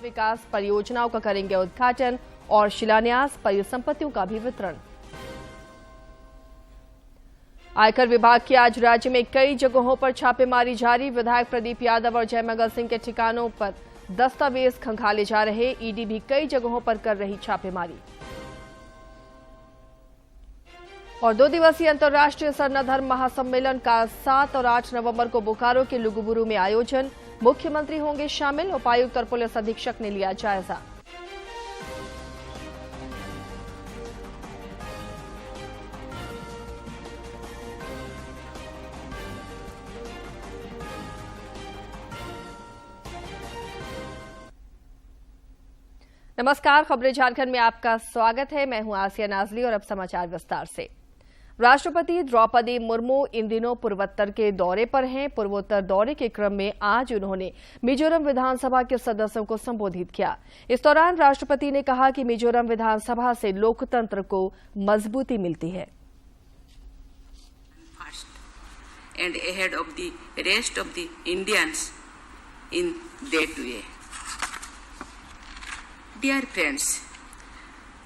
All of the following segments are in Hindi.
विकास परियोजनाओं का करेंगे उद्घाटन और शिलान्यास, परिसंपत्तियों का भी वितरण। आयकर विभाग की आज राज्य में कई जगहों पर छापेमारी जारी। विधायक प्रदीप यादव और जयमंगल सिंह के ठिकानों पर दस्तावेज खंगाले जा रहे। ईडी भी कई जगहों पर कर रही छापेमारी। और 2 दिवसीय अंतर्राष्ट्रीय सर्वधर्म महासम्मेलन का 7 और 8 नवंबर को बोकारो के लुगुबुरु में आयोजन। मुख्यमंत्री होंगे शामिल। उपायुक्त और पुलिस अधीक्षक ने लिया जायजा। नमस्कार, खबरें झारखंड में आपका स्वागत है। मैं हूं आसिया नाजली और अब समाचार विस्तार से। राष्ट्रपति द्रौपदी मुर्मू इन दिनों पूर्वोत्तर के दौरे पर हैं। पूर्वोत्तर दौरे के क्रम में आज उन्होंने मिजोरम विधानसभा के सदस्यों को संबोधित किया। इस दौरान राष्ट्रपति ने कहा कि मिजोरम विधानसभा से लोकतंत्र को मजबूती मिलती है। And ahead of the rest of the Indians in that way. Dear friends,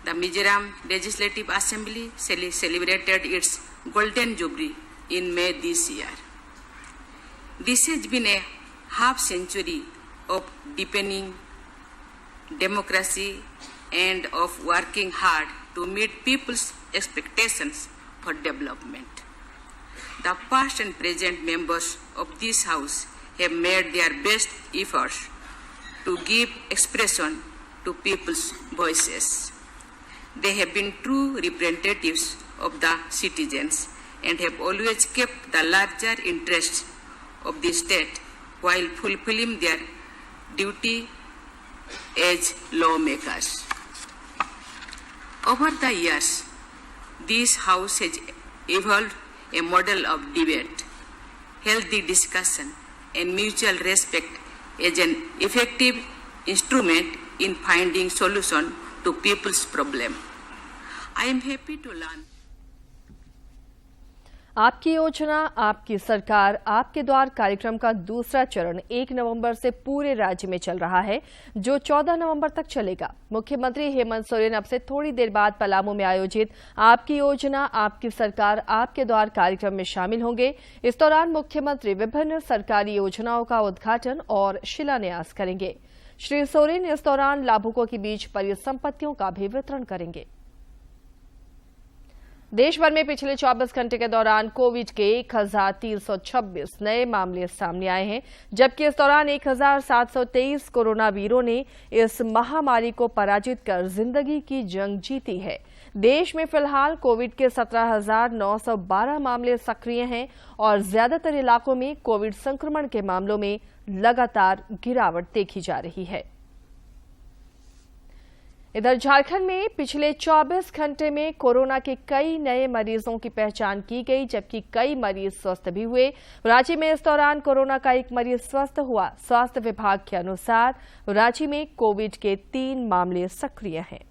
the Mizoram Legislative Assembly celebrated its Golden Jubilee in May this year. This has been a half century of deepening democracy and of working hard to meet people's expectations for development. The past and present members of this House have made their best efforts to give expression to people's voices. They have been true representatives of the citizens and have always kept the larger interests of the state while fulfilling their duty as lawmakers. Over the years, this House has evolved a model of debate, healthy discussion, and mutual respect as an effective instrument in finding solution to people's problem. I am happy to learn. आपकी योजना, आपकी सरकार, आपके द्वार कार्यक्रम का दूसरा चरण 1 नवंबर से पूरे राज्य में चल रहा है, जो 14 नवंबर तक चलेगा। मुख्यमंत्री हेमंत सोरेन अब से थोड़ी देर बाद पलामू में आयोजित आपकी योजना, आपकी सरकार, आपके द्वार कार्यक्रम में शामिल होंगे। इस दौरान मुख्यमंत्री विभिन्न सरकारी योजनाओं का उद्घाटन और शिलान्यास करेंगे। श्री सोरेन इस दौरान लाभुकों के बीच परिसंपत्तियों का भी वितरण करेंगे। देश भर में पिछले 24 घंटे के दौरान कोविड के 1326 नए मामले सामने आए हैं, जबकि इस दौरान 1723 कोरोना वीरों ने इस महामारी को पराजित कर जिंदगी की जंग जीती है। देश में फिलहाल कोविड के 17,912 मामले सक्रिय हैं और ज्यादातर इलाकों में कोविड संक्रमण के मामलों में लगातार गिरावट देखी जा रही है। इधर झारखंड में पिछले 24 घंटे में कोरोना के कई नए मरीजों की पहचान की गई, जबकि कई मरीज स्वस्थ भी हुए। रांची में इस दौरान कोरोना का एक मरीज स्वस्थ हुआ। स्वास्थ्य विभाग के अनुसार रांची में कोविड के 3 मामले सक्रिय हैं।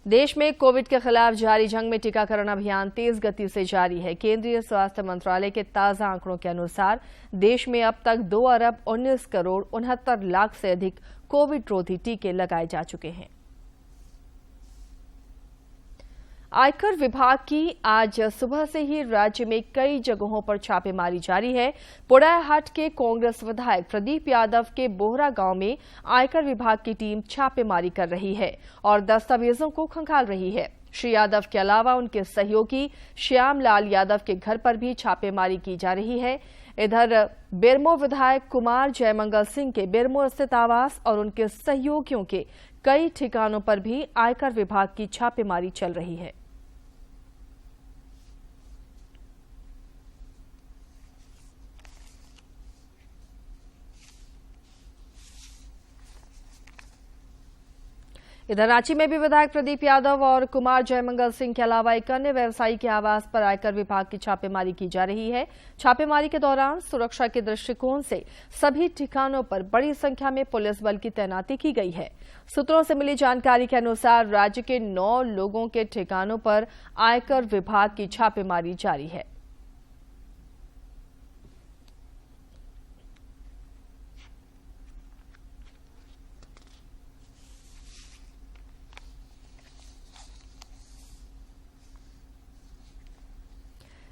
देश में कोविड के खिलाफ जारी जंग में टीकाकरण अभियान तेज गति से जारी है। केंद्रीय स्वास्थ्य मंत्रालय के ताजा आंकड़ों के अनुसार देश में अब तक 2 अरब 19 करोड़ 69 लाख से अधिक कोविड रोधी टीके लगाए जा चुके हैं। आयकर विभाग की आज सुबह से ही राज्य में कई जगहों पर छापेमारी जारी है। पोड़ायाहाट के कांग्रेस विधायक प्रदीप यादव के बोहरा गांव में आयकर विभाग की टीम छापेमारी कर रही है और दस्तावेजों को खंगाल रही है। श्री यादव के अलावा उनके सहयोगी श्यामलाल यादव के घर पर भी छापेमारी की जा रही है। इधर बेरमो विधायक कुमार जयमंगल सिंह के बेरमो स्थित आवास और उनके सहयोगियों के कई ठिकानों पर भी आयकर विभाग की छापेमारी चल रही है। इधर रांची में भी विधायक प्रदीप यादव और कुमार जयमंगल सिंह के अलावा एक अन्य व्यवसायी के आवास पर आयकर विभाग की छापेमारी की जा रही है। छापेमारी के दौरान सुरक्षा के दृष्टिकोण से सभी ठिकानों पर बड़ी संख्या में पुलिस बल की तैनाती की गई है। सूत्रों से मिली जानकारी के अनुसार राज्य के 9 लोगों के ठिकानों पर आयकर विभाग की छापेमारी जारी है।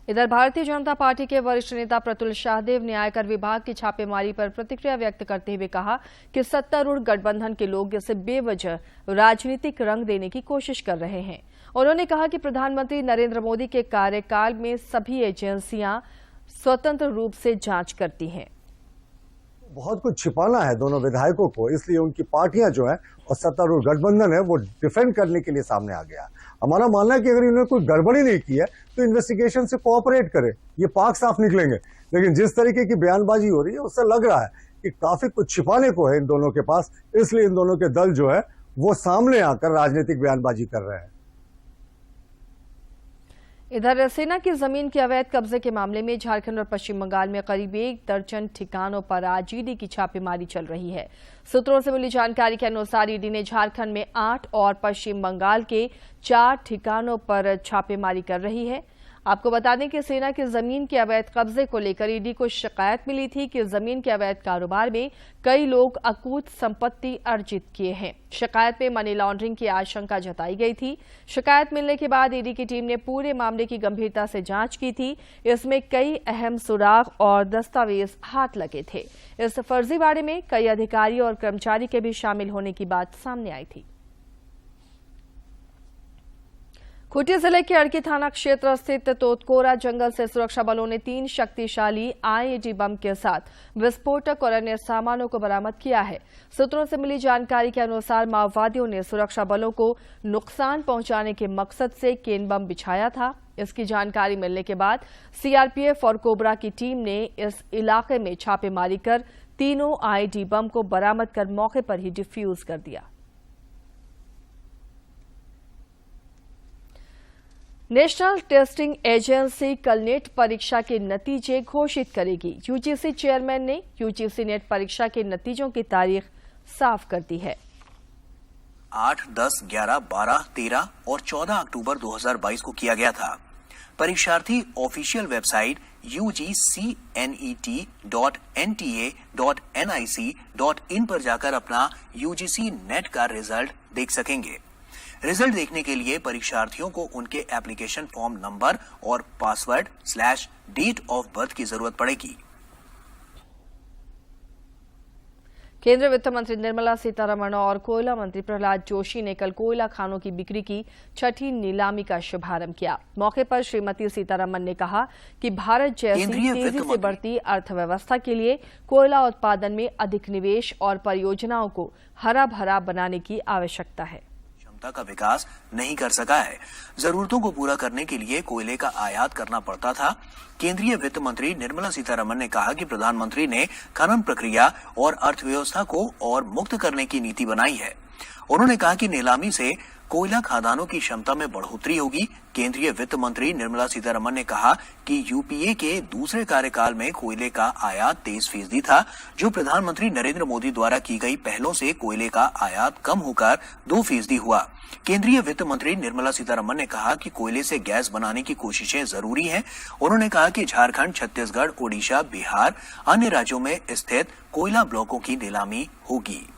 इधर भारतीय जनता पार्टी के वरिष्ठ नेता प्रतुल शाहदेव ने आयकर विभाग की छापेमारी पर प्रतिक्रिया व्यक्त करते हुए कहा कि सत्तारूढ़ गठबंधन के लोग इसे बेवजह राजनीतिक रंग देने की कोशिश कर रहे हैं। उन्होंने कहा कि प्रधानमंत्री नरेंद्र मोदी के कार्यकाल में सभी एजेंसियां स्वतंत्र रूप से जांच करती हैं। बहुत कुछ छिपाना है दोनों विधायकों को, इसलिए उनकी पार्टियां जो है और सत्तारूढ़ गठबंधन है वो डिफेंड करने के लिए सामने आ गया। हमारा मानना है कि अगर इन्होंने कोई गड़बड़ी नहीं की है तो इन्वेस्टिगेशन से कोऑपरेट करे, ये पाक साफ निकलेंगे। लेकिन जिस तरीके की बयानबाजी हो रही है उससे लग रहा है कि काफी कुछ छिपाने को है इन दोनों के पास, इसलिए इन दोनों के दल जो है वो सामने आकर राजनीतिक बयानबाजी कर रहे हैं। इधर सेना की जमीन के अवैध कब्जे के मामले में झारखंड और पश्चिम बंगाल में करीब 1 दर्जन ठिकानों पर आज ईडी की छापेमारी चल रही है। सूत्रों से मिली जानकारी के अनुसार ईडी ने झारखंड में 8 और पश्चिम बंगाल के 4 ठिकानों पर छापेमारी कर रही है। आपको बता दें कि सेना की जमीन के अवैध कब्जे को लेकर ईडी को शिकायत मिली थी कि जमीन के अवैध कारोबार में कई लोग अकूत संपत्ति अर्जित किए हैं। शिकायत में मनी लॉन्ड्रिंग की आशंका जताई गई थी। शिकायत मिलने के बाद ईडी की टीम ने पूरे मामले की गंभीरता से जांच की थी। इसमें कई अहम सुराग और दस्तावेज हाथ लगे थे। इस फर्जीवाड़े में कई अधिकारी और कर्मचारी के भी शामिल होने की बात सामने आई थी। खूंटी जिले के अड़की थाना क्षेत्र स्थित तोतकोरा जंगल से सुरक्षा बलों ने 3 शक्तिशाली आईईडी बम के साथ विस्फोटक और अन्य सामानों को बरामद किया है। सूत्रों से मिली जानकारी के अनुसार माओवादियों ने सुरक्षा बलों को नुकसान पहुंचाने के मकसद से केन बम बिछाया था। इसकी जानकारी मिलने के बाद सीआरपीएफ और कोबरा की टीम ने इस इलाके में छापेमारी कर तीनों आईईडी बम को बरामद कर मौके पर ही डिफ्यूज कर दिया। नेशनल टेस्टिंग एजेंसी कल नेट परीक्षा के नतीजे घोषित करेगी। यूजीसी चेयरमैन ने यूजीसी नेट परीक्षा के नतीजों की तारीख साफ कर दी है। 8, 10, 11, 12, 13 और 14 अक्टूबर 2022 को किया गया था। परीक्षार्थी ऑफिशियल वेबसाइट ugc.net.nta.nic.in पर जाकर अपना यूजीसी नेट का रिजल्ट देख सकेंगे। रिजल्ट देखने के लिए परीक्षार्थियों को उनके एप्लीकेशन फॉर्म नंबर और पासवर्ड/डेट ऑफ बर्थ की जरूरत पड़ेगी। केंद्रीय वित्त मंत्री निर्मला सीतारमण और कोयला मंत्री प्रहलाद जोशी ने कल कोयला खानों की बिक्री की 6ठी नीलामी का शुभारंभ किया। मौके पर श्रीमती सीतारमण ने कहा कि भारत जैसी तेजी से बढ़ती अर्थव्यवस्था के लिए कोयला उत्पादन में अधिक निवेश और परियोजनाओं को हरा भरा बनाने की आवश्यकता है। का विकास नहीं कर सका है। जरूरतों को पूरा करने के लिए कोयले का आयात करना पड़ता था। केंद्रीय वित्त मंत्री निर्मला सीतारमण ने कहा कि प्रधानमंत्री ने खनन प्रक्रिया और अर्थव्यवस्था को और मुक्त करने की नीति बनाई है। उन्होंने कहा कि नीलामी से कोयला खदानों की क्षमता में बढ़ोतरी होगी। केंद्रीय वित्त मंत्री निर्मला सीतारमण ने कहा कि यूपीए के दूसरे कार्यकाल में कोयले का आयात 23% था, जो प्रधानमंत्री नरेंद्र मोदी द्वारा की गई पहलों से कोयले का आयात कम होकर 2% हुआ। केंद्रीय वित्त मंत्री निर्मला सीतारमण ने कहा कि कोयले से गैस बनाने की कोशिशें जरूरी हैं। उन्होंने कहा कि झारखंड, छत्तीसगढ़, ओडिशा, बिहार, अन्य राज्यों में स्थित कोयला ब्लॉकों की नीलामी होगी।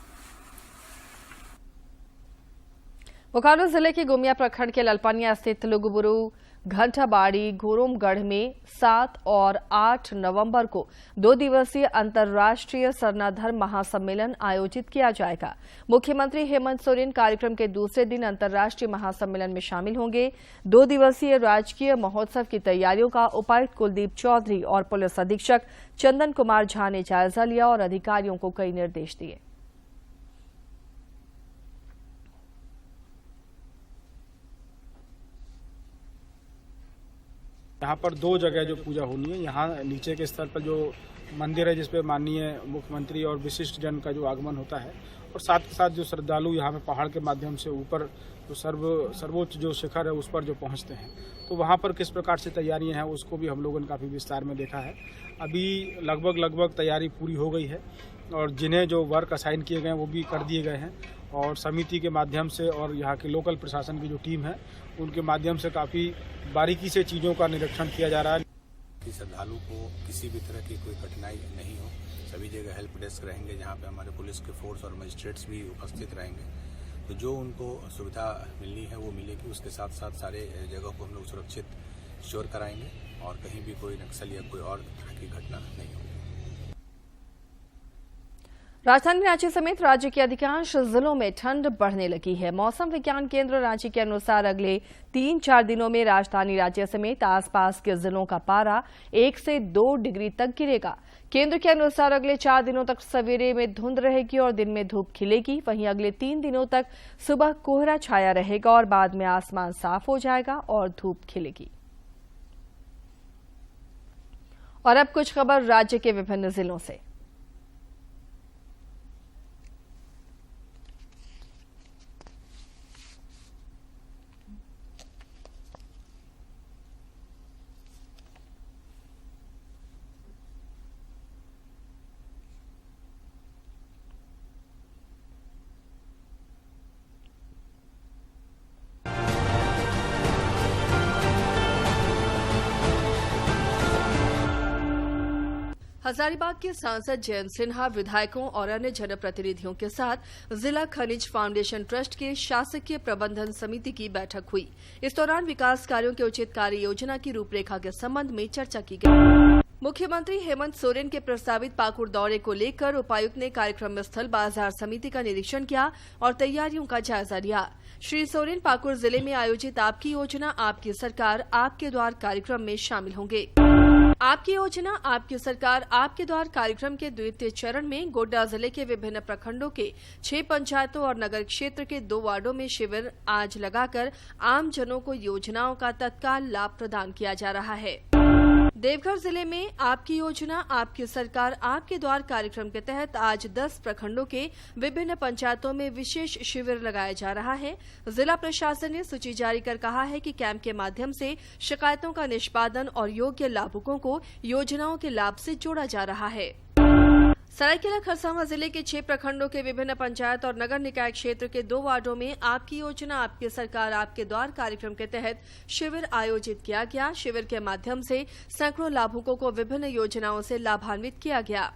बोकारो जिले के गोमिया प्रखंड के ललपनिया स्थित लुगुबुरु घंटाबाड़ी घोरमगढ़ में 7 और 8 नवंबर को 2 दिवसीय अंतर्राष्ट्रीय स्वर्णधर्म महासम्मेलन आयोजित किया जाएगा। मुख्यमंत्री हेमंत सोरेन कार्यक्रम के दूसरे दिन अंतर्राष्ट्रीय महासम्मेलन में शामिल होंगे। 2 दिवसीय राजकीय महोत्सव की तैयारियों का उपायुक्त कुलदीप चौधरी और पुलिस अधीक्षक चंदन कुमार झा ने जायजा लिया और अधिकारियों को कई निर्देश दिए। यहाँ पर 2 जगह जो पूजा होनी है, यहाँ नीचे के स्तर पर जो मंदिर है जिसपे माननीय मुख्यमंत्री और विशिष्ट जन का जो आगमन होता है, और साथ के साथ जो श्रद्धालु यहाँ पे पहाड़ के माध्यम से ऊपर जो सर्वोच्च जो शिखर है उस पर जो पहुँचते हैं, तो वहाँ पर किस प्रकार से तैयारियाँ हैं उसको भी हम लोगों ने काफ़ी विस्तार में देखा है। अभी लगभग तैयारी पूरी हो गई है और जिन्हें जो वर्क असाइन किए गए हैं वो भी कर दिए गए हैं, और समिति के माध्यम से और यहाँ के लोकल प्रशासन की जो टीम है उनके माध्यम से काफ़ी बारीकी से चीज़ों का निरीक्षण किया जा रहा है कि श्रद्धालु को किसी भी तरह की कोई कठिनाई नहीं हो। सभी जगह हेल्प डेस्क रहेंगे जहाँ पे हमारे पुलिस के फोर्स और मजिस्ट्रेट्स भी उपस्थित रहेंगे, तो जो उनको सुविधा मिलनी है वो मिलेगी। उसके साथ साथ सारे जगहों को हम लोग सुरक्षित श्योर कराएंगे। और कहीं भी कोई नक्सल या कोई और तरह की घटना नहीं होगी। राजधानी रांची समेत राज्य के अधिकांश जिलों में ठंड बढ़ने लगी है। मौसम विज्ञान केंद्र रांची के अनुसार अगले 3-4 दिनों में राजधानी राज्य समेत आसपास के जिलों का पारा 1 से 2 डिग्री तक गिरेगा। केंद्र के अनुसार अगले 4 दिनों तक सवेरे में धुंध रहेगी और दिन में धूप खिलेगी। वहीं अगले 3 दिनों तक सुबह कोहरा छाया रहेगा और बाद में आसमान साफ हो जाएगा और धूप खिलेगी। और अब कुछ खबर राज्य के विभिन्न जिलों से। हजारीबाग के सांसद जयंत सिन्हा विधायकों और अन्य जनप्रतिनिधियों के साथ जिला खनिज फाउंडेशन ट्रस्ट के शासकीय प्रबंधन समिति की बैठक हुई। इस दौरान विकास कार्यों के उचित कार्य योजना की रूपरेखा के संबंध में चर्चा की गई। मुख्यमंत्री हेमंत सोरेन के प्रस्तावित पाकुड़ दौरे को लेकर उपायुक्त ने कार्यक्रम स्थल बाजार समिति का निरीक्षण किया और तैयारियों का जायजा लिया। श्री सोरेन पाकुड़ जिले में आयोजित आपकी योजना आपकी सरकार आपके द्वार कार्यक्रम में शामिल होंगे। आपकी योजना आपकी सरकार आपके द्वार कार्यक्रम के द्वितीय चरण में गोड्डा जिले के विभिन्न प्रखंडों के 6 पंचायतों और नगर क्षेत्र के 2 वार्डों में शिविर आज लगाकर आम जनों को योजनाओं का तत्काल लाभ प्रदान किया जा रहा है। देवघर जिले में आपकी योजना आपकी सरकार आपके द्वार कार्यक्रम के तहत आज 10 प्रखंडों के विभिन्न पंचायतों में विशेष शिविर लगाया जा रहा है। जिला प्रशासन ने सूची जारी कर कहा है कि कैंप के माध्यम से शिकायतों का निष्पादन और योग्य लाभुकों को योजनाओं के लाभ से जोड़ा जा रहा है। सरायकेला खरसावां जिले के 6 प्रखंडों के विभिन्न पंचायत और नगर निकाय क्षेत्र के 2 वार्डों में आपकी योजना आपकी सरकार आपके द्वार कार्यक्रम के तहत शिविर आयोजित किया गया। शिविर के माध्यम से सैकड़ों लाभुकों को विभिन्न योजनाओं से लाभान्वित किया गया।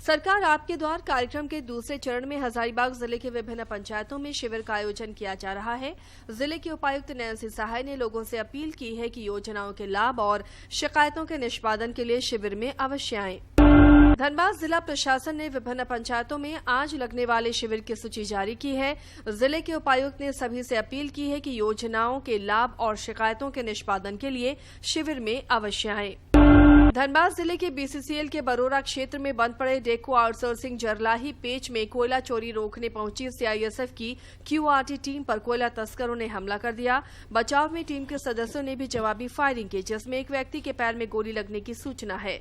सरकार आपके द्वार कार्यक्रम के दूसरे चरण में हजारीबाग जिले के विभिन्न पंचायतों में शिविर का आयोजन किया जा रहा है। जिले के उपायुक्त नैन्सी सहाय ने लोगों से अपील की है कि योजनाओं के लाभ और शिकायतों के निष्पादन के लिए शिविर में अवश्य आएं। धनबाद जिला प्रशासन ने विभिन्न पंचायतों में आज लगने वाले शिविर की सूची जारी की है। जिले के उपायुक्त ने सभी से अपील की है कि योजनाओं के लाभ और शिकायतों के निष्पादन के लिए शिविर में अवश्य आएं। धनबाद जिले के बीसीसीएल के बरोरा क्षेत्र में बंद पड़े डेको आउटसोर्सिंग जरलाही पेच में कोयला चोरी रोकने पहुंची सीआईएसएफ की क्यूआरटी टीम पर कोयला तस्करों ने हमला कर दिया। बचाव में टीम के सदस्यों ने भी जवाबी फायरिंग की, जिसमें एक व्यक्ति के पैर में गोली लगने की सूचना है।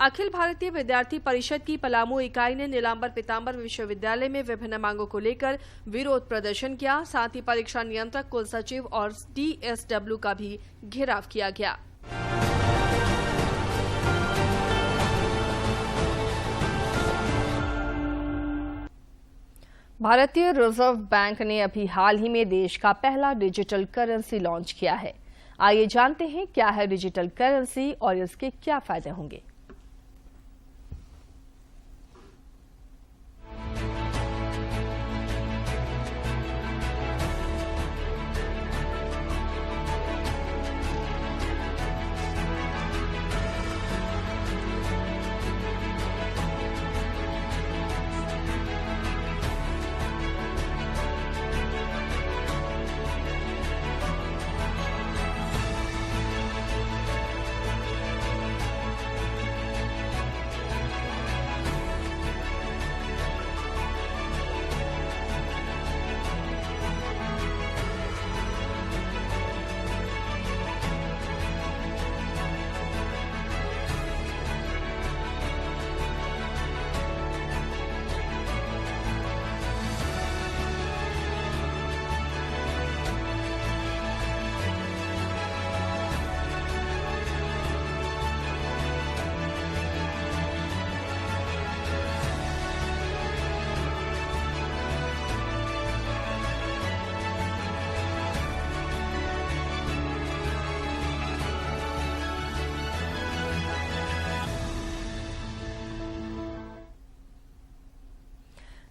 अखिल भारतीय विद्यार्थी परिषद की पलामू इकाई ने नीलांबर पीताम्बर विश्वविद्यालय में विभिन्न मांगों को लेकर विरोध प्रदर्शन किया। साथ ही परीक्षा नियंत्रक, कुल सचिव और डीएसडब्ल्यू का भी घेराव किया गया। भारतीय रिजर्व बैंक ने अभी हाल ही में देश का पहला डिजिटल करेंसी लॉन्च किया है। आइए जानते हैं क्या है डिजिटल करेंसी और इसके क्या फायदे होंगे।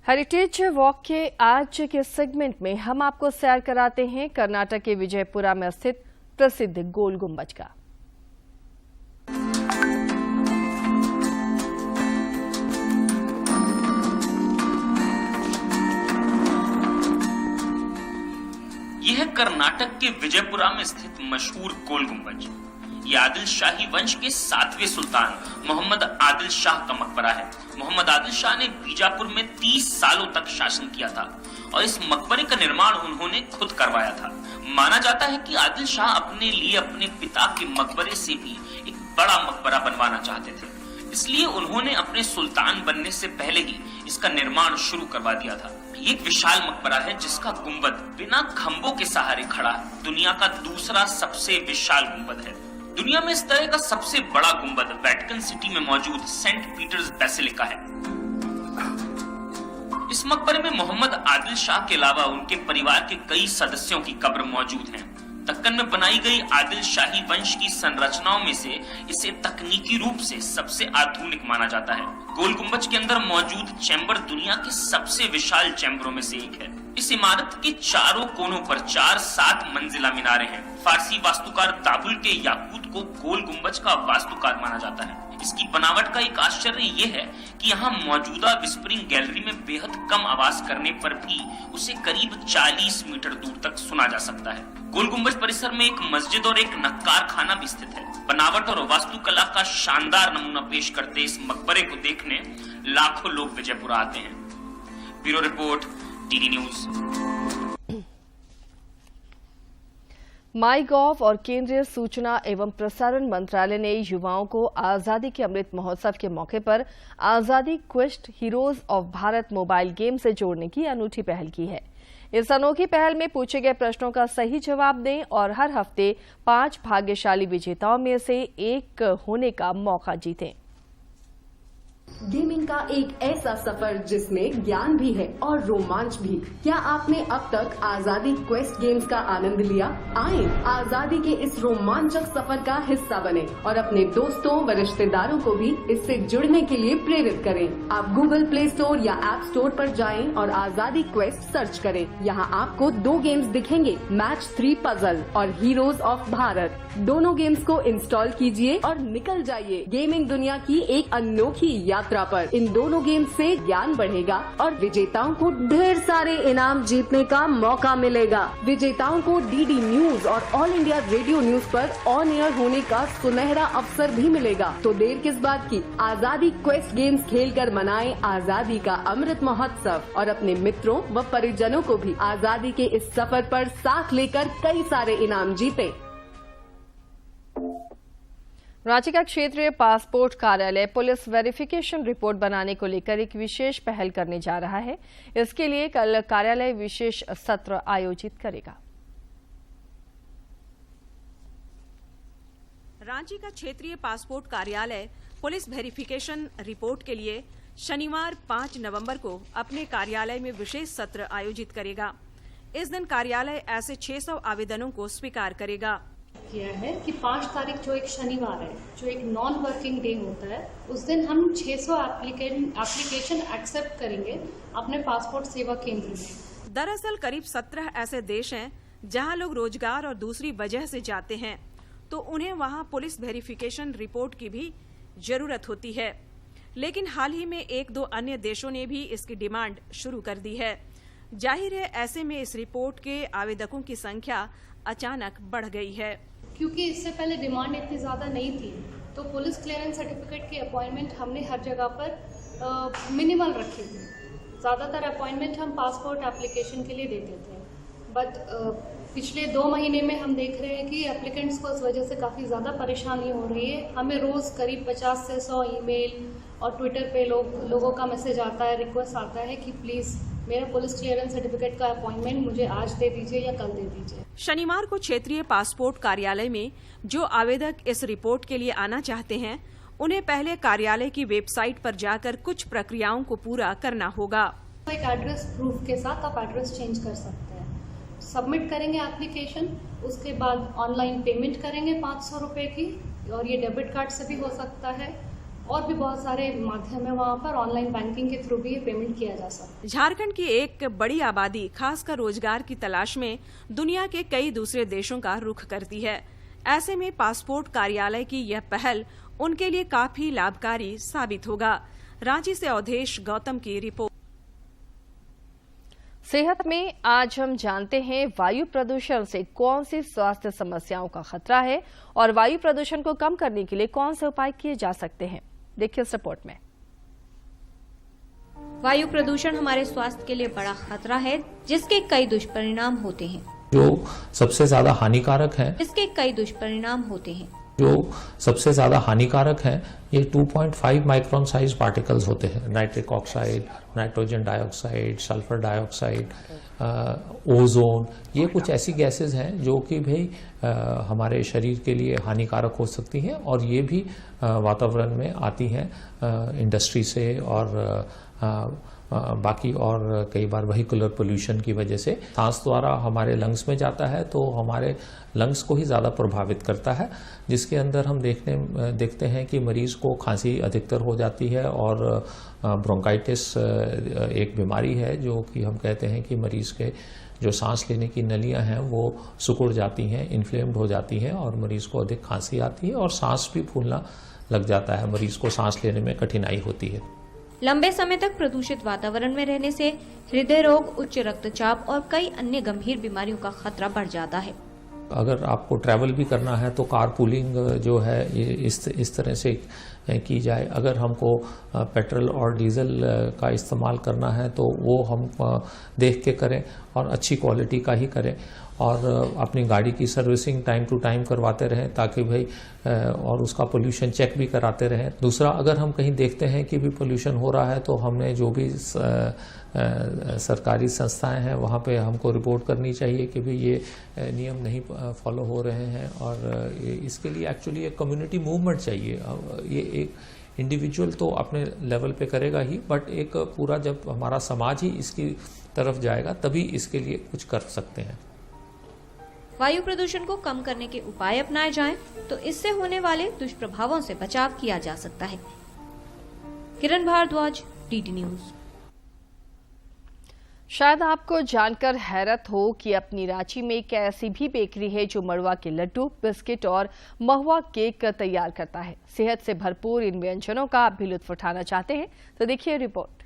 हेरिटेज वॉक के आज के सेगमेंट में हम आपको सैर कराते हैं कर्नाटक के विजयपुरा में स्थित प्रसिद्ध गोल गुंबज का। है कर्नाटक के विजयपुरा में स्थित मशहूर गोल गुंबज। ये आदिल शाही वंश के 7वें सुल्तान मोहम्मद आदिल शाह का मकबरा है। मोहम्मद आदिल शाह ने बीजापुर में 30 सालों तक शासन किया था और इस मकबरे का निर्माण उन्होंने खुद करवाया था। माना जाता है कि आदिल शाह अपने लिए अपने पिता के मकबरे से भी एक बड़ा मकबरा बनवाना चाहते थे, इसलिए उन्होंने अपने सुल्तान बनने से पहले ही इसका निर्माण शुरू करवा दिया था। ये एक विशाल मकबरा है जिसका गुंबद बिना खंभों के सहारे खड़ा है। दुनिया का दूसरा सबसे विशाल गुंबद है। दुनिया में इस तरह का सबसे बड़ा गुंबद वेटिकन सिटी में मौजूद सेंट पीटर्स बेसिलिका है। इस मकबरे में मोहम्मद आदिल शाह के अलावा उनके परिवार के कई सदस्यों की कब्र मौजूद है। दक्कन में बनाई गई आदिल शाही वंश की संरचनाओं में से इसे तकनीकी रूप से सबसे आधुनिक माना जाता है। गोल गुंबज के अंदर मौजूद चैम्बर दुनिया के सबसे विशाल चैम्बरों में से एक है। इस इमारत के चारों कोनों पर 4-7 मंजिला मीनारे हैं। फारसी वास्तुकार दाबुल के याकूत को गोल गुंबज का वास्तुकार माना जाता है। इसकी बनावट का एक आश्चर्य ये है कि यहाँ मौजूदा विस्परिंग गैलरी में बेहद कम आवाज करने पर भी उसे करीब 40 मीटर दूर तक सुना जा सकता है। गोल गुंबज परिसर में एक मस्जिद और एक नक्कार खाना भी स्थित है। बनावट और वास्तुकला का शानदार नमूना पेश करते इस मकबरे को देखने लाखों लोग विजयपुरा आते हैं। Bureau report, DD news. MyGov और केंद्रीय सूचना एवं प्रसारण मंत्रालय ने युवाओं को आजादी के अमृत महोत्सव के मौके पर आजादी quest heroes of Bharat mobile game से जोड़ने की अनूठी पहल की है। इस अनोखी पहल में पूछे गए प्रश्नों का सही जवाब दें और हर हफ्ते 5 भाग्यशाली विजेताओं में से एक होने का मौका जीतें। गेमिंग का एक ऐसा सफर जिसमें ज्ञान भी है और रोमांच भी। क्या आपने अब तक आजादी क्वेस्ट गेम्स का आनंद लिया? आए आजादी के इस रोमांचक सफर का हिस्सा बने और अपने दोस्तों व रिश्तेदारों को भी इससे जुड़ने के लिए प्रेरित करें। आप गूगल प्ले स्टोर या ऐप स्टोर पर जाएं और आजादी क्वेस्ट सर्च करें। यहाँ आपको 2 गेम्स दिखेंगे, मैच 3 पजल और हीरोज ऑफ भारत। दोनों गेम्स को इंस्टॉल कीजिए और निकल जाइए गेमिंग दुनिया की एक अनोखी यात्रा पर। इन दोनों गेम्स से ज्ञान बढ़ेगा और विजेताओं को ढेर सारे इनाम जीतने का मौका मिलेगा। विजेताओं को डीडी न्यूज और ऑल इंडिया रेडियो न्यूज पर ऑन एयर होने का सुनहरा अवसर भी मिलेगा। तो देर किस बात की, आजादी क्वेस्ट गेम्स खेलकर मनाएं आजादी का अमृत महोत्सव और अपने मित्रों व परिजनों को भी आजादी के इस सफर पर साथ लेकर कई सारे इनाम जीते। रांची का क्षेत्रीय पासपोर्ट कार्यालय पुलिस वेरिफिकेशन रिपोर्ट बनाने को लेकर एक विशेष पहल करने जा रहा है। इसके लिए कल कार्यालय विशेष सत्र आयोजित करेगा। रांची का क्षेत्रीय पासपोर्ट कार्यालय पुलिस वेरिफिकेशन रिपोर्ट के लिए शनिवार 5 नवंबर को अपने कार्यालय में विशेष सत्र आयोजित करेगा। इस दिन कार्यालय ऐसे 600 आवेदनों को स्वीकार करेगा। किया है कि 5 तारीख जो एक शनिवार है, जो एक नॉन वर्किंग डे होता है, उस दिन हम 600 एप्लीकेशन एक्सेप्ट करेंगे अपने पासपोर्ट सेवा केंद्र में। दरअसल करीब 17 ऐसे देश हैं जहां लोग रोजगार और दूसरी वजह से जाते हैं, तो उन्हें वहां पुलिस वेरिफिकेशन रिपोर्ट की भी जरूरत होती है। लेकिन हाल ही में 1-2 अन्य देशों ने भी इसकी डिमांड शुरू कर दी है। जाहिर है ऐसे में इस रिपोर्ट के आवेदकों की संख्या अचानक बढ़ गई है। क्योंकि इससे पहले डिमांड इतनी ज़्यादा नहीं थी, तो पुलिस क्लियरेंस सर्टिफिकेट की अपॉइंटमेंट हमने हर जगह पर मिनिमल रखी थी। ज़्यादातर अपॉइंटमेंट हम पासपोर्ट एप्लीकेशन के लिए देते थे, बट पिछले 2 महीने में हम देख रहे हैं कि एप्लीकेंट्स को इस वजह से काफ़ी ज़्यादा परेशानी हो रही है। हमें रोज़ करीब 50 से 100 ईमेल और ट्विटर पे लोगों का मैसेज आता है, रिक्वेस्ट आता है कि प्लीज़ मेरा पुलिस क्लियरेंस सर्टिफिकेट का अपॉइंटमेंट मुझे आज दे दीजिए या कल दे दीजिए। शनिवार को क्षेत्रीय पासपोर्ट कार्यालय में जो आवेदक इस रिपोर्ट के लिए आना चाहते हैं, उन्हें पहले कार्यालय की वेबसाइट पर जाकर कुछ प्रक्रियाओं को पूरा करना होगा। एक एड्रेस प्रूफ के साथ आप एड्रेस चेंज कर सकते हैं। सबमिट करेंगे एप्लीकेशन, उसके बाद ऑनलाइन पेमेंट करेंगे 500 रुपये की, और ये डेबिट कार्ड से भी हो सकता है और भी बहुत सारे माध्यम है वहाँ पर। ऑनलाइन बैंकिंग के थ्रू भी ये पेमेंट किया जा सकता है। झारखंड की एक बड़ी आबादी खासकर रोजगार की तलाश में दुनिया के कई दूसरे देशों का रुख करती है। ऐसे में पासपोर्ट कार्यालय की यह पहल उनके लिए काफी लाभकारी साबित होगा। रांची से अवधेश गौतम की रिपोर्ट। सेहत में आज हम जानते हैं वायु प्रदूषण से कौन सी स्वास्थ्य समस्याओं का खतरा है और वायु प्रदूषण को कम करने के लिए कौन से उपाय किए जा सकते हैं। देखिए इस रिपोर्ट में। वायु प्रदूषण हमारे स्वास्थ्य के लिए बड़ा खतरा है, जिसके कई दुष्परिणाम होते हैं। जो सबसे ज्यादा हानिकारक है, जो सबसे ज्यादा हानिकारक है, ये 2.5 माइक्रोन साइज पार्टिकल्स होते हैं। Nitric oxide, nitrogen dioxide, sulphur dioxide, ozone, ये कुछ ऐसी गैसेस हैं जो कि भाई हमारे शरीर के लिए हानिकारक हो सकती हैं और ये भी वातावरण में आती हैं इंडस्ट्री से और बाकी और कई बार वेहिकुलर पोल्यूशन की वजह से। सांस द्वारा हमारे लंग्स में जाता है तो हमारे लंग्स को ही ज़्यादा प्रभावित करता है, जिसके अंदर हम देखते हैं कि मरीज़ को खांसी अधिकतर हो जाती है और ब्रोंकाइटिस एक बीमारी है जो कि हम कहते हैं कि मरीज़ के जो सांस लेने की नलियां हैं वो सिकुड़ जाती हैं, इन्फ्लेम्ड हो जाती हैं और मरीज़ को अधिक खांसी आती है और सांस भी फूलना लग जाता है, मरीज़ को सांस लेने में कठिनाई होती है। लंबे समय तक प्रदूषित वातावरण में रहने से हृदय रोग, उच्च रक्तचाप और कई अन्य गंभीर बीमारियों का खतरा बढ़ जाता है। अगर आपको ट्रैवल भी करना है तो कार पूलिंग जो है ये इस तरह से की जाए। अगर हमको पेट्रोल और डीजल का इस्तेमाल करना है तो वो हम देख के करें और अच्छी क्वालिटी का ही करें और अपनी गाड़ी की सर्विसिंग टाइम टू टाइम करवाते रहें ताकि भाई और उसका पोल्यूशन चेक भी कराते रहें। दूसरा, अगर हम कहीं देखते हैं कि भी पोल्यूशन हो रहा है तो हमने जो भी सरकारी संस्थाएं हैं वहाँ पे हमको रिपोर्ट करनी चाहिए कि भी ये नियम नहीं फॉलो हो रहे हैं और इसके लिए एक्चुअली एक कम्युनिटी मूवमेंट चाहिए। ये एक इंडिविजुअल तो अपने लेवल पे करेगा ही, बट एक पूरा जब हमारा समाज ही इसकी तरफ जाएगा तभी इसके लिए कुछ कर सकते हैं। वायु प्रदूषण को कम करने के उपाय अपनाए जाएं तो इससे होने वाले दुष्प्रभावों से बचाव किया जा सकता है। किरण भारद्वाज, डीडी न्यूज। शायद आपको जानकर हैरत हो कि अपनी रांची में एक ऐसी भी बेकरी है जो मड़वा के लड्डू, बिस्किट और महुआ केक तैयार करता है। सेहत से भरपूर इन व्यंजनों का आप भी लुत्फ उठाना चाहते हैं तो देखिए रिपोर्ट।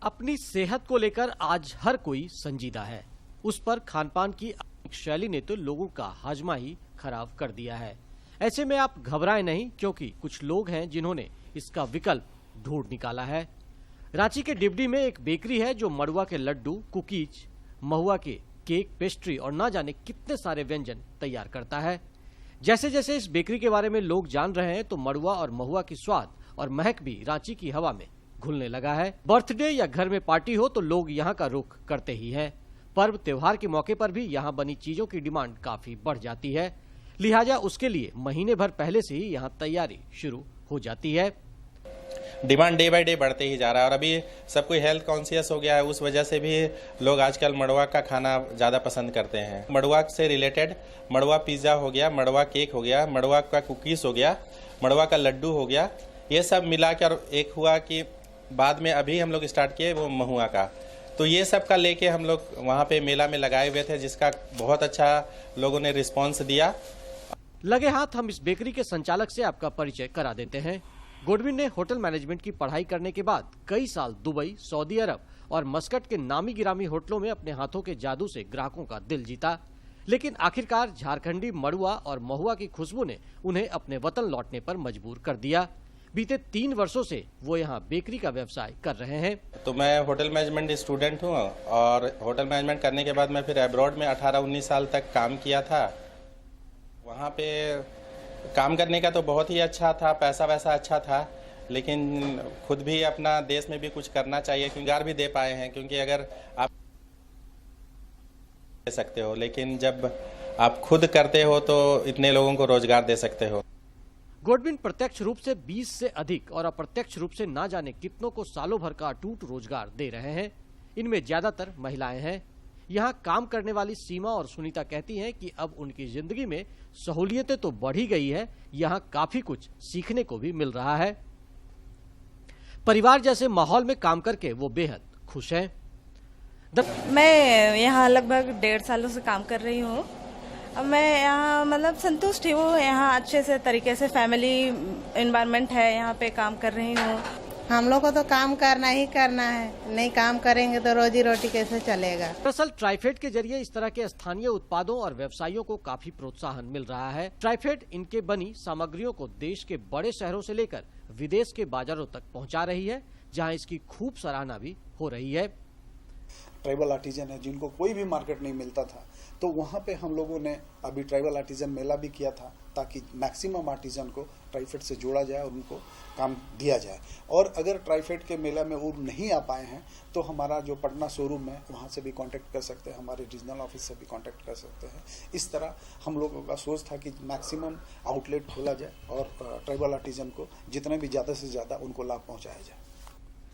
अपनी सेहत को लेकर आज हर कोई संजीदा है। उस पर खानपान की शैली ने तो लोगों का हाजमा ही खराब कर दिया है। ऐसे में आप घबराएं नहीं, क्योंकि कुछ लोग हैं जिन्होंने इसका विकल्प ढूंढ निकाला है। रांची के डिबडी में एक बेकरी है जो मड़ुआ के लड्डू, कुकीज, महुआ के केक, पेस्ट्री और ना जाने कितने सारे व्यंजन तैयार करता है। जैसे जैसे इस बेकरी के बारे में लोग जान रहे हैं तो मड़ुआ और महुआ की स्वाद और महक भी रांची की हवा में घुलने लगा है। बर्थडे या घर में पार्टी हो तो लोग यहाँ का रुख करते ही हैं। पर्व त्योहार के मौके पर भी यहाँ बनी चीजों की डिमांड काफी बढ़ जाती है, लिहाजा उसके लिए महीने भर पहले से ही यहाँ तैयारी शुरू हो जाती है। डिमांड डे बाय डे बढ़ते ही जा रहा है और अभी सब कोई हेल्थ कॉन्शियस हो गया है, उस वजह से भी लोग आजकल मड़ुआ का खाना ज़्यादा पसंद करते हैं। मड़ुआ से रिलेटेड मड़ुआ पिज़्ज़ा हो गया, मड़ुआ केक हो गया, मड़ुआ का कुकीज़ हो गया, मड़ुआ का लड्डू हो गया, ये सब मिलाकर एक हुआ कि बाद में अभी हम लोग स्टार्ट किए वो महुआ का। तो ये सब का लेके हम लोग वहाँ पे मेला में लगाए हुए थे, जिसका बहुत अच्छा लोगों ने रिस्पॉन्स दिया। लगे हाथ हम इस बेकरी के संचालक से आपका परिचय करा देते हैं। गुडविन ने होटल मैनेजमेंट की पढ़ाई करने के बाद कई साल दुबई, सऊदी अरब और मस्कट के नामी गिरामी होटलों में अपने हाथों के जादू से ग्राहकों का दिल जीता, लेकिन आखिरकार झारखंडी मड़ुआ और महुआ की खुशबू ने उन्हें अपने वतन लौटने पर मजबूर कर दिया। बीते 3 वर्षों से वो यहाँ बेकरी का व्यवसाय कर रहे हैं। तो मैं होटल मैनेजमेंट स्टूडेंट हूँ और होटल मैनेजमेंट करने के बाद मैं फिर अब्रॉड में 18-19 साल तक काम किया था। वहाँ पे काम करने का तो बहुत ही अच्छा था, पैसा वैसा अच्छा था, लेकिन खुद भी अपना देश में भी कुछ करना चाहिए, क्योंकि रोजगार भी दे पाए हैं। क्योंकि अगर आप दे सकते हो, लेकिन जब आप खुद करते हो तो इतने लोगों को रोजगार दे सकते हो। गुडविन प्रत्यक्ष रूप से 20 से अधिक और अप्रत्यक्ष रूप से ना जाने कितनों को सालों भर का अटूट रोजगार दे रहे हैं। इनमें ज्यादातर महिलाएं हैं। यहाँ काम करने वाली सीमा और सुनीता कहती हैं कि अब उनकी जिंदगी में सहूलियतें तो बढ़ी गई है, यहाँ काफी कुछ सीखने को भी मिल रहा है। परिवार जैसे माहौल में काम करके वो बेहद खुश हैं। मैं यहाँ लगभग 1.5 सालों से काम कर रही हूँ। अब मैं यहाँ मतलब संतुष्ट हूँ। यहाँ अच्छे से तरीके से फैमिली एनवायरनमेंट है, यहाँ पे काम कर रही हूँ। हम लोग को तो काम करना ही करना है, नहीं काम करेंगे तो रोजी रोटी कैसे चलेगा। दरअसल ट्राइफेड के जरिए इस तरह के स्थानीय उत्पादों और व्यवसायियों को काफी प्रोत्साहन मिल रहा है। ट्राइफेड इनके बनी सामग्रियों को देश के बड़े शहरों से लेकर विदेश के बाजारों तक पहुंचा रही है, जहां इसकी खूब सराहना भी हो रही है। ट्राइबल आर्टिजन है जिनको कोई भी मार्केट नहीं मिलता था, तो वहाँ पे हम लोगों ने अभी ट्राइबल आर्टिजन मेला भी किया था ताकि मैक्सिमम आर्टिजन को ट्राइफेड से जोड़ा जाए और उनको काम दिया जाए। और अगर ट्राइफेड के मेला में वो नहीं आ पाए हैं तो हमारा जो पटना शोरूम है वहाँ से भी कांटेक्ट कर सकते हैं, हमारे रीजनल ऑफिस से भी कांटेक्ट कर सकते हैं। इस तरह हम लोगों का सोच था कि मैक्सिमम आउटलेट खोला जाए और ट्राइबल आर्टिजन को जितने भी ज़्यादा से ज़्यादा उनको लाभ पहुँचाया जाए।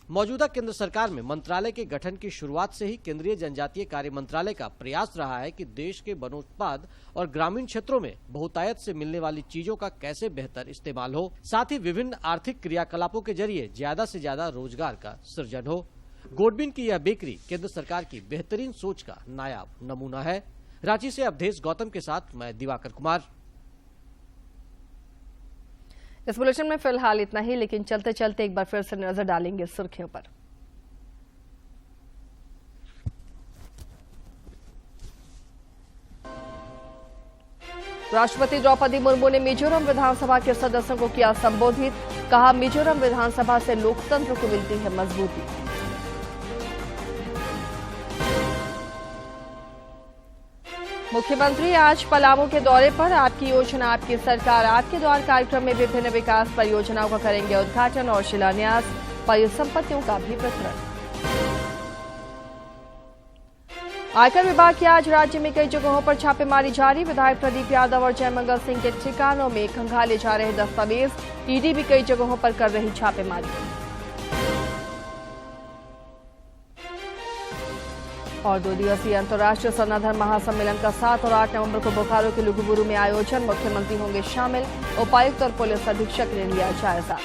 मौजूदा केंद्र सरकार में मंत्रालय के गठन की शुरुआत से ही केंद्रीय जनजातीय कार्य मंत्रालय का प्रयास रहा है कि देश के वनोत्पाद और ग्रामीण क्षेत्रों में बहुतायत से मिलने वाली चीजों का कैसे बेहतर इस्तेमाल हो, साथ ही विभिन्न आर्थिक क्रियाकलापों के जरिए ज्यादा से ज्यादा रोजगार का सृजन हो। गोडबिन की यह बेकरी केंद्र सरकार की बेहतरीन सोच का नायाब नमूना है। रांची से अवधेश गौतम के साथ मैं दिवाकर कुमार। इस बुलेटिन में फिलहाल इतना ही, लेकिन चलते चलते एक बार फिर से नजर डालेंगे सुर्खियों पर। राष्ट्रपति द्रौपदी मुर्मू ने मिजोरम विधानसभा के सदस्यों को किया संबोधित, कहा मिजोरम विधानसभा से लोकतंत्र को मिलती है मजबूती। मुख्यमंत्री आज पलामू के दौरे पर आपकी योजना आपकी सरकार आपके द्वार कार्यक्रम में विभिन्न विकास परियोजनाओं का करेंगे उद्घाटन और शिलान्यास, परिसंपत्तियों का भी वितरण। आयकर विभाग की आज राज्य में कई जगहों पर छापेमारी जारी, विधायक प्रदीप यादव और जयमंगल सिंह के ठिकानों में खंगाले जा रहे दस्तावेज, ईडी भी कई जगहों पर कर रही छापेमारी। और 2 दिवसीय अंतर्राष्ट्रीय सरना धर्म महासम्मेलन का 7 और 8 नवंबर को बोकारो के लुगुबुरु में आयोजन, मुख्यमंत्री होंगे शामिल, उपायुक्त और पुलिस अधीक्षक ने लिया जायजा।